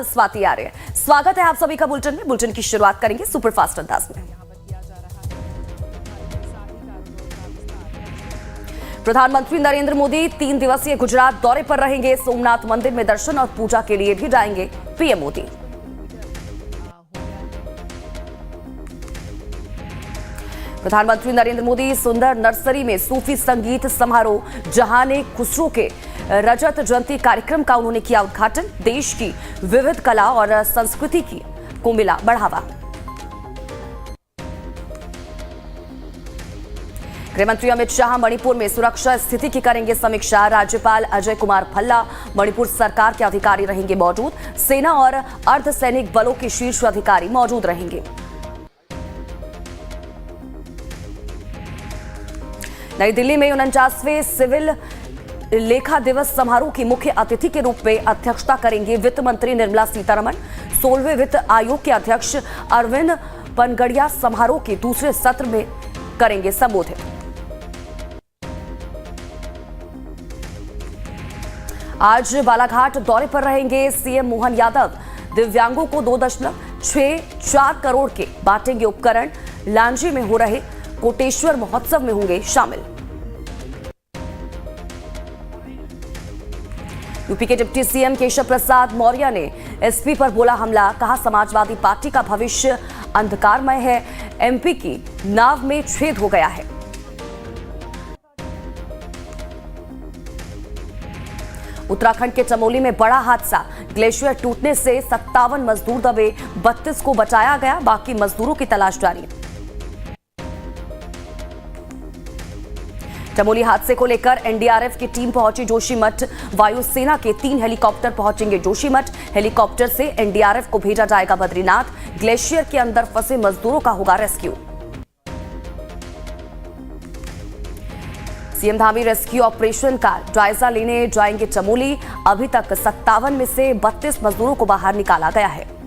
स्वाति आर्य, स्वागत है आप सभी का बुलेटिन में। बुलेटिन की शुरुआत करेंगे सुपरफास्ट अंदाज में। प्रधानमंत्री नरेंद्र मोदी 3 दिवसीय गुजरात दौरे पर रहेंगे। सोमनाथ मंदिर में दर्शन और पूजा के लिए भी जाएंगे पीएम मोदी। प्रधानमंत्री नरेंद्र मोदी सुंदर नर्सरी में सूफी संगीत समारोह जहाने खुसरो के रजत जयंती कार्यक्रम का उन्होंने किया उद्घाटन। देश की विविध कला और संस्कृति को मिला बढ़ावा। गृहमंत्री अमित शाह मणिपुर में सुरक्षा स्थिति की करेंगे समीक्षा। राज्यपाल अजय कुमार भल्ला मणिपुर सरकार के अधिकारी रहेंगे मौजूद। सेना और अर्धसैनिक बलों के शीर्ष अधिकारी मौजूद रहेंगे। नई दिल्ली में 49वें सिविल लेखा दिवस समारोह की मुख्य अतिथि के रूप में अध्यक्षता करेंगे वित्त मंत्री निर्मला सीतारमण। 16वें वित्त आयोग के अध्यक्ष अरविंद पनगड़िया समारोह के दूसरे सत्र में करेंगे संबोधित। आज बालाघाट दौरे पर रहेंगे सीएम मोहन यादव। दिव्यांगों को 2.64 करोड़ के बांटेंगे उपकरण। लांजी में हो रहे कोटेश्वर महोत्सव में होंगे शामिल। यूपी के डिप्टी सीएम केशव प्रसाद मौर्य ने एसपी पर बोला हमला। कहा समाजवादी पार्टी का भविष्य अंधकारमय है। एमपी की नाव में छेद हो गया है। उत्तराखंड के चमोली में बड़ा हादसा। ग्लेशियर टूटने से 57 मजदूर दबे। 32 को बचाया गया, बाकी मजदूरों की तलाश जारी। चमोली हादसे को लेकर एनडीआरएफ की टीम पहुंची जोशीमठ। वायुसेना के 3 हेलीकॉप्टर पहुंचेंगे जोशीमठ। हेलीकॉप्टर से एनडीआरएफ को भेजा जाएगा बद्रीनाथ। ग्लेशियर के अंदर फंसे मजदूरों का होगा rescue. CM Dhami rescue operation का जायजा लेने जाएंगे चमोली। अभी तक 57 में से 32 मजदूरों को बाहर निकाला गया है।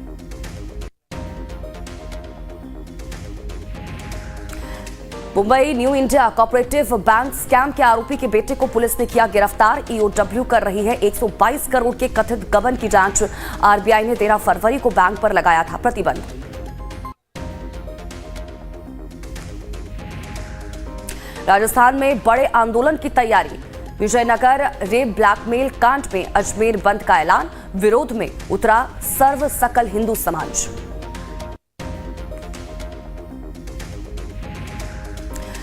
Mumbai new India cooperative bank scam के आरोपी के बेटे को पुलिस ने किया गिरफ्तार। ईओडब्ल्यू कर रही है। 122 करोड़ के कथित गबन की जांच। आरबीआई ने 13 फरवरी को बैंक पर लगाया था प्रतिबंध। राजस्थान में बड़े आंदोलन की तैयारी। विजयनगर रेप ब्लैकमेल कांड में अजमेर बंद का ऐलान। विरोध में उतरा सर्व सकल हिंदू समाज।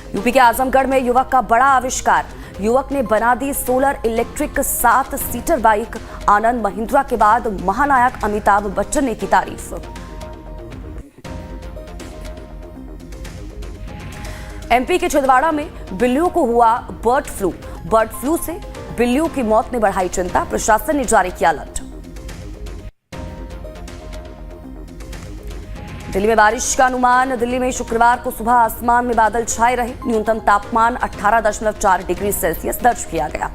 यूपी के आजमगढ़ में युवक का बड़ा आविष्कार। युवक ने बना दी solar electric 7 seater bike. Anand Mahindra के बाद महानायक अमिताभ बच्चन ने की तारीफ। एमपी के छिंदवाड़ा में बिल्लियों को हुआ बर्ड फ्लू से बिल्लियों की मौत ने बढ़ाई चिंता। प्रशासन ने जारी किया अलर्ट। दिल्ली में बारिश का अनुमान। दिल्ली में शुक्रवार को सुबह आसमान में बादल छाए रहे। न्यूनतम तापमान 18.4 डिग्री सेल्सियस दर्ज किया गया।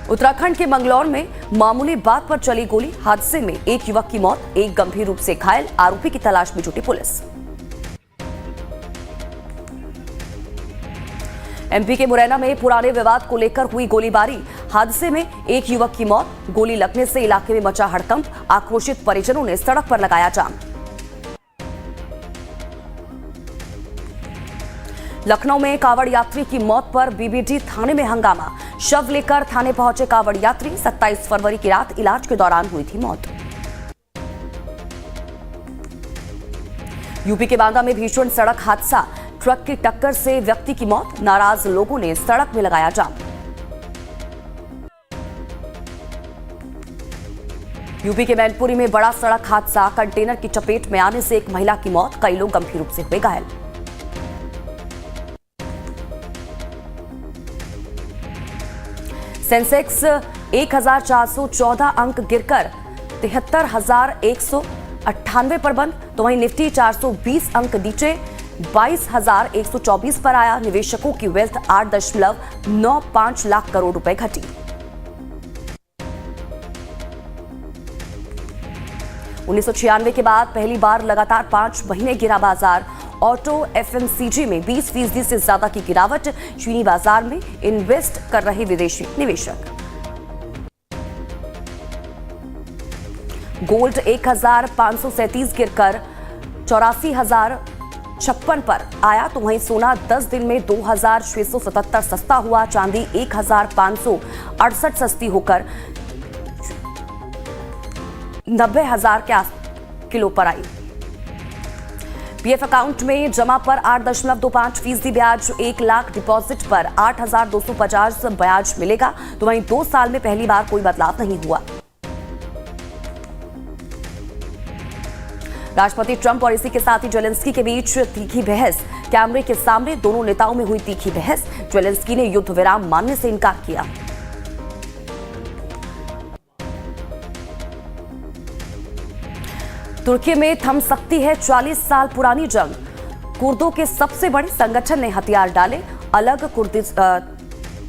उत्तराखंड के मंगलौर में मामूली बात पर चली गोली। हादसे में एक युवक की मौत, एक गंभीर रूप से घायल। आरोपी की तलाश में जुटी पुलिस। एमपी के मुरैना में पुराने विवाद को लेकर हुई गोलीबारी। हादसे में एक युवक की मौत। गोली लगने से इलाके में मचा हड़कंप। आक्रोशित परिजनों ने सड़क पर लगाया जाम। लखनऊ में कांवड़ यात्री की मौत पर बीबीडी थाने में हंगामा। शव लेकर थाने पहुंचे कांवड़ यात्री। 27 फरवरी की रात इलाज के दौरान हुई थी मौत। यूपी के बांदा में भीषण सड़क हादसा। ट्रक की टक्कर से व्यक्ति की मौत। नाराज लोगों ने सड़क में लगाया जाम। यूपी के मैनपुरी में बड़ा सड़क हादसा। कंटेनर की चपेट में आने से एक महिला की मौत। कई लोग गंभीर रूप से हुए घायल। सेंसेक्स 1414 अंक गिरकर 73,198 पर बंद। तो वहीं निफ्टी 420 अंक नीचे 22,124 पर आया। निवेशकों की वेल्थ 8.95 लाख करोड़ रुपए घटी। 1996 के बाद पहली बार लगातार 5 महीने गिरा बाजार। ऑटो एफएमसीजी में 20% से ज्यादा की गिरावट। चीनी बाजार में इन्वेस्ट कर रहे विदेशी निवेशक। गोल्ड 1537 गिरकर 84,056 पर आया, तो वहीं सोना 10 दिन में 2,677 सस्ता हुआ। चांदी 1,568 सस्ती होकर 90,000 के किलो पर आई। पीएफ अकाउंट में जमा पर 8.25% ब्याज, 1 लाख डिपॉजिट पर 8,250 ब्याज मिलेगा। तो वहीं 2 साल में पहली बार कोई बदलाव नहीं हुआ। राष्ट्रपति ट्रंप और इसी के साथ ही जेलेंस्की के बीच तीखी बहस। कैमरे के सामने दोनों नेताओं में हुई तीखी बहस। जेलेंस्की ने युद्ध विराम मानने से इनकार किया। तुर्की में थम सकती है 40 साल पुरानी जंग। कुर्दों के सबसे बड़े संगठन ने हथियार डाले। अलग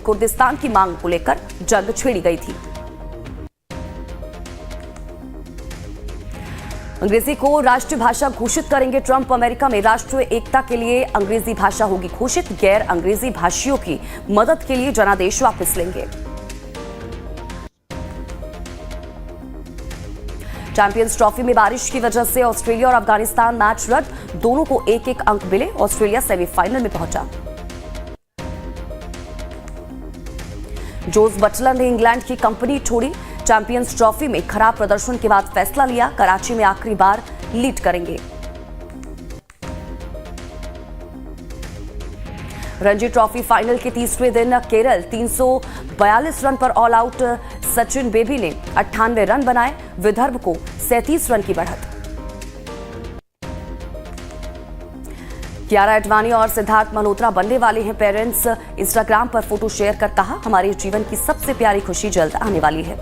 कुर्दिस्तान की मांग को लेकर जंग छेड़ी गई थी। अंग्रेजी को राष्ट्रीय भाषा घोषित करेंगे ट्रंप। अमेरिका में राष्ट्रीय एकता के लिए अंग्रेजी भाषा होगी घोषित। गैर अंग्रेजी भाषियों की मदद के लिए जनादेश वापस लेंगे। चैंपियंस ट्रॉफी में बारिश की वजह से ऑस्ट्रेलिया और अफगानिस्तान मैच रद्द। दोनों को एक एक अंक मिले। ऑस्ट्रेलिया सेमीफाइनल में पहुंचा। जोस बटलर ने इंग्लैंड की कंपनी छोड़ी। चैंपियंस ट्रॉफी में खराब प्रदर्शन के बाद फैसला लिया। कराची में आखिरी बार लीड करेंगे। रणजी ट्रॉफी फाइनल के तीसरे दिन केरल 342 रन पर ऑल आउट। सचिन बेबी ने 98 रन बनाए। विदर्भ को 37 रन की बढ़त। कियारा एडवाणी और सिद्धार्थ मल्होत्रा बनने वाले हैं पेरेंट्स। इंस्टाग्राम पर फोटो शेयर कर कहा, हमारे जीवन की सबसे प्यारी खुशी जल्द आने वाली है।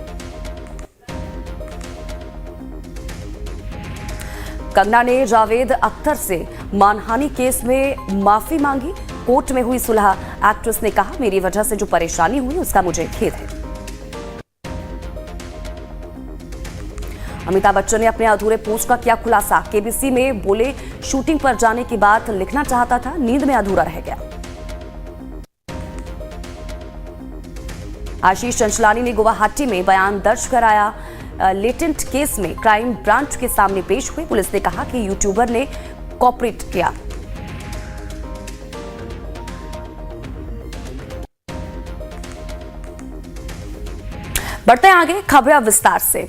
कंगना ने जावेद अख्तर से मानहानि केस में माफी मांगी। कोर्ट में हुई सुलह। एक्ट्रेस ने कहा, मेरी वजह से जो परेशानी हुई उसका मुझे खेद है। अमिताभ बच्चन ने अपने अधूरे पोस्ट का किया खुलासा। केबीसी में बोले, शूटिंग पर जाने की बात लिखना चाहता था, नींद में अधूरा रह गया। आशीष चंचलानी ने गुवाहाटी में बयान दर्ज कराया। लेटेंट केस में क्राइम ब्रांच के सामने पेश हुए। पुलिस ने कहा कि यूट्यूबर ने कोऑपरेट किया। बढ़ते हैं आगे खबरें विस्तार से।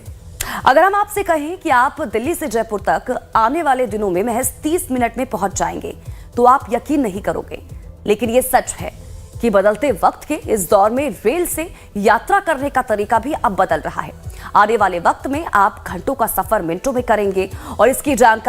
अगर हम आपसे कहें कि आप दिल्ली से जयपुर तक आने वाले दिनों में महज 30 मिनट में पहुंच जाएंगे, तो आप यकीन नहीं करोगे, लेकिन यह सच है कि बदलते वक्त के इस दौर में रेल से यात्रा करने का तरीका भी अब बदल रहा है। आने वाले वक्त में आप घंटों का सफर मिनटों में करेंगे और इसकी जानकारी